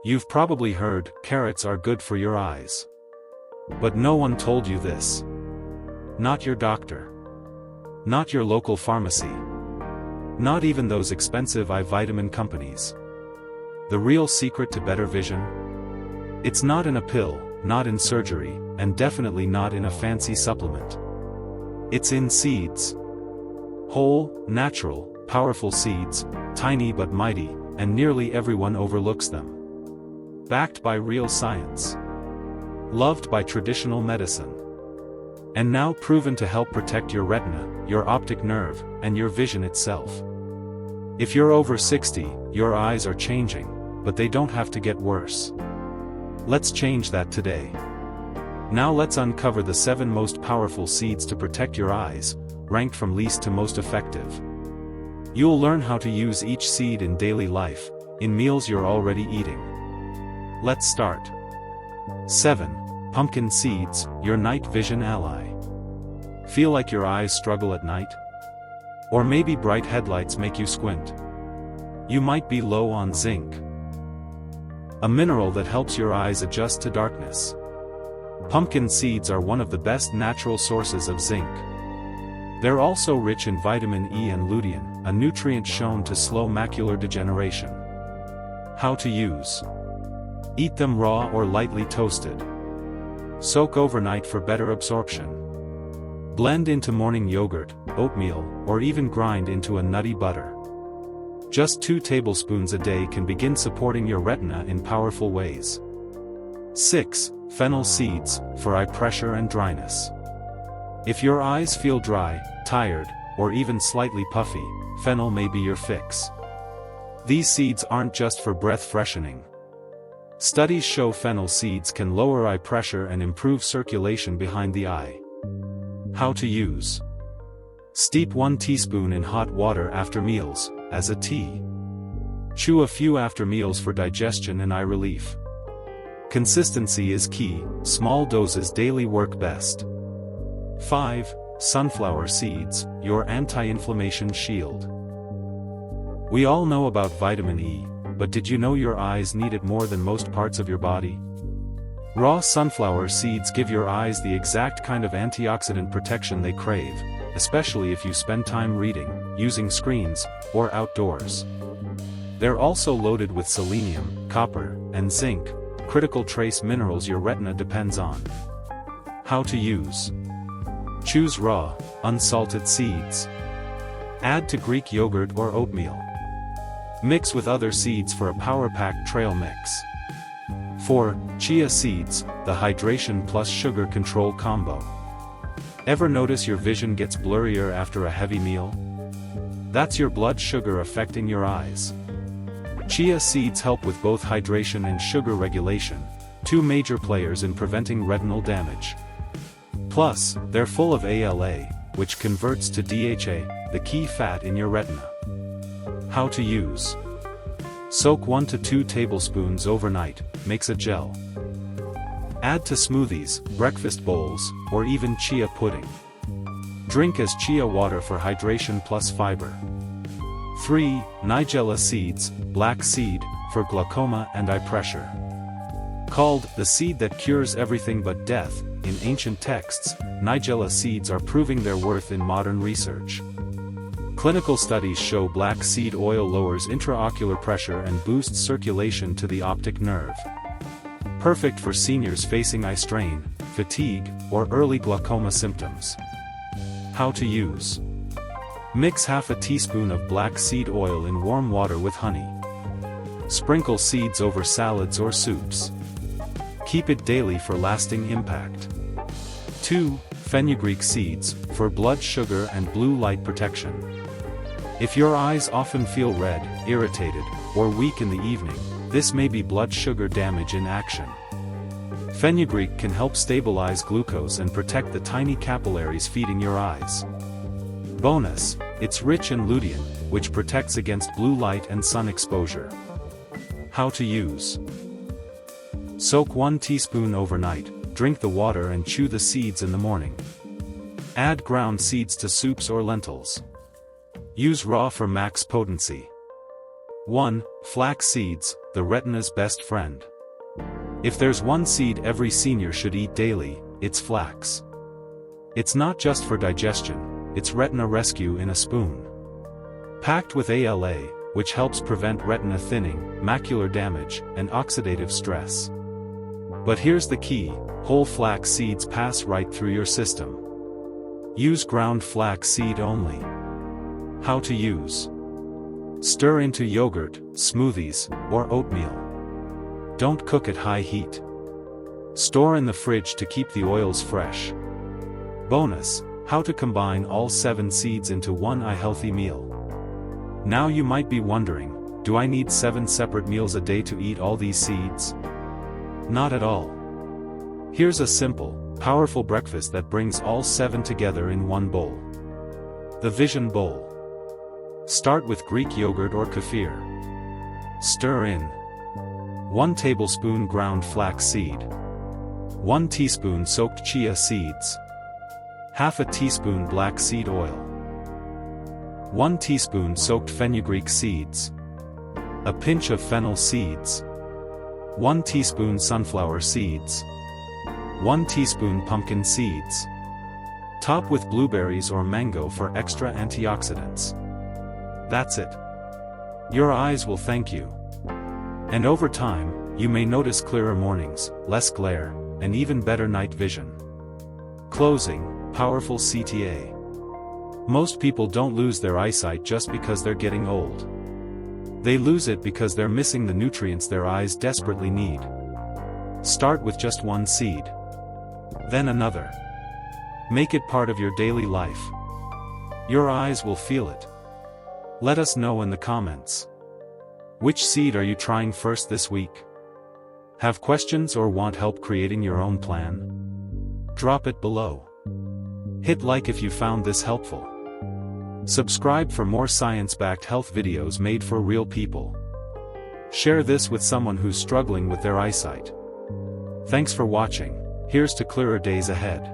You've probably heard, carrots are good for your eyes. But no one told you this. Not your doctor. Not your local pharmacy. Not even those expensive eye vitamin companies. The real secret to better vision? It's not in a pill, not in surgery, and definitely not in a fancy supplement. It's in seeds. Whole, natural, powerful seeds, tiny but mighty, and nearly everyone overlooks them. Backed by real science. Loved by traditional medicine. And now proven to help protect your retina, your optic nerve, and your vision itself. If you're over 60, your eyes are changing, but they don't have to get worse. Let's change that today. Now let's uncover the 7 most powerful seeds to protect your eyes, ranked from least to most effective. You'll learn how to use each seed in daily life, in meals you're already eating. Let's start. 7. Pumpkin seeds, your night vision ally. Feel like your eyes struggle at night? Or maybe bright headlights make you squint. You might be low on zinc, a mineral that helps your eyes adjust to darkness. Pumpkin seeds are one of the best natural sources of zinc. They're also rich in vitamin E and lutein, a nutrient shown to slow macular degeneration. How to use. Eat them raw or lightly toasted. Soak overnight for better absorption. Blend into morning yogurt, oatmeal, or even grind into a nutty butter. Just 2 tablespoons a day can begin supporting your retina in powerful ways. 6. Fennel seeds, for eye pressure and dryness. If your eyes feel dry, tired, or even slightly puffy, fennel may be your fix. These seeds aren't just for breath freshening. Studies show fennel seeds can lower eye pressure and improve circulation behind the eye. How to use. Steep 1 teaspoon in hot water after meals, as a tea. Chew a few after meals for digestion and eye relief. Consistency is key, small doses daily work best. 5. Sunflower seeds, your anti-inflammation shield. We all know about vitamin E, but did you know your eyes need it more than most parts of your body? Raw sunflower seeds give your eyes the exact kind of antioxidant protection they crave, especially if you spend time reading, using screens, or outdoors. They're also loaded with selenium, copper, and zinc, critical trace minerals your retina depends on. How to use. Choose raw, unsalted seeds. Add to Greek yogurt or oatmeal. Mix with other seeds for a power-packed trail mix. 4. Chia seeds, the hydration plus sugar control combo. Ever notice your vision gets blurrier after a heavy meal? That's your blood sugar affecting your eyes. Chia seeds help with both hydration and sugar regulation, 2 major players in preventing retinal damage. Plus, they're full of ALA, which converts to DHA, the key fat in your retina. How to use. Soak 1 to 2 tablespoons overnight, makes a gel. Add to smoothies, breakfast bowls, or even chia pudding. Drink as chia water for hydration plus fiber. 3. Nigella seeds, black seed, for glaucoma and eye pressure. Called the seed that cures everything but death, in ancient texts, Nigella seeds are proving their worth in modern research. Clinical studies show black seed oil lowers intraocular pressure and boosts circulation to the optic nerve. Perfect for seniors facing eye strain, fatigue, or early glaucoma symptoms. How to use. Mix half a teaspoon of black seed oil in warm water with honey. Sprinkle seeds over salads or soups. Keep it daily for lasting impact. 2. Fenugreek seeds, for blood sugar and blue light protection. If your eyes often feel red, irritated, or weak in the evening, this may be blood sugar damage in action. Fenugreek can help stabilize glucose and protect the tiny capillaries feeding your eyes. Bonus, it's rich in lutein, which protects against blue light and sun exposure. How to use. Soak 1 teaspoon overnight, drink the water and chew the seeds in the morning. Add ground seeds to soups or lentils. Use raw for max potency. 1. Flax seeds, the retina's best friend. If there's one seed every senior should eat daily, it's flax. It's not just for digestion, it's retina rescue in a spoon. Packed with ALA, which helps prevent retina thinning, macular damage, and oxidative stress. But here's the key, whole flax seeds pass right through your system. Use ground flax seed only. How to use. Stir into yogurt, smoothies, or oatmeal. Don't cook at high heat. Store in the fridge to keep the oils fresh. Bonus, how to combine all 7 seeds into one eye-healthy meal. Now you might be wondering, do I need 7 separate meals a day to eat all these seeds? Not at all. Here's a simple, powerful breakfast that brings all 7 together in one bowl. The Vision Bowl. Start with Greek yogurt or kefir. Stir in 1 tablespoon ground flax seed, 1 teaspoon soaked chia seeds, half a teaspoon black seed oil, 1 teaspoon soaked fenugreek seeds, a pinch of fennel seeds, 1 teaspoon sunflower seeds, 1 teaspoon pumpkin seeds. Top with blueberries or mango for extra antioxidants. That's it. Your eyes will thank you. And over time, you may notice clearer mornings, less glare, and even better night vision. Closing, powerful CTA. Most people don't lose their eyesight just because they're getting old. They lose it because they're missing the nutrients their eyes desperately need. Start with just 1 seed. Then another. Make it part of your daily life. Your eyes will feel it. Let us know in the comments. Which seed are you trying first this week? Have questions or want help creating your own plan? Drop it below. Hit like if you found this helpful. Subscribe for more science-backed health videos made for real people. Share this with someone who's struggling with their eyesight. Thanks for watching. Here's to clearer days ahead.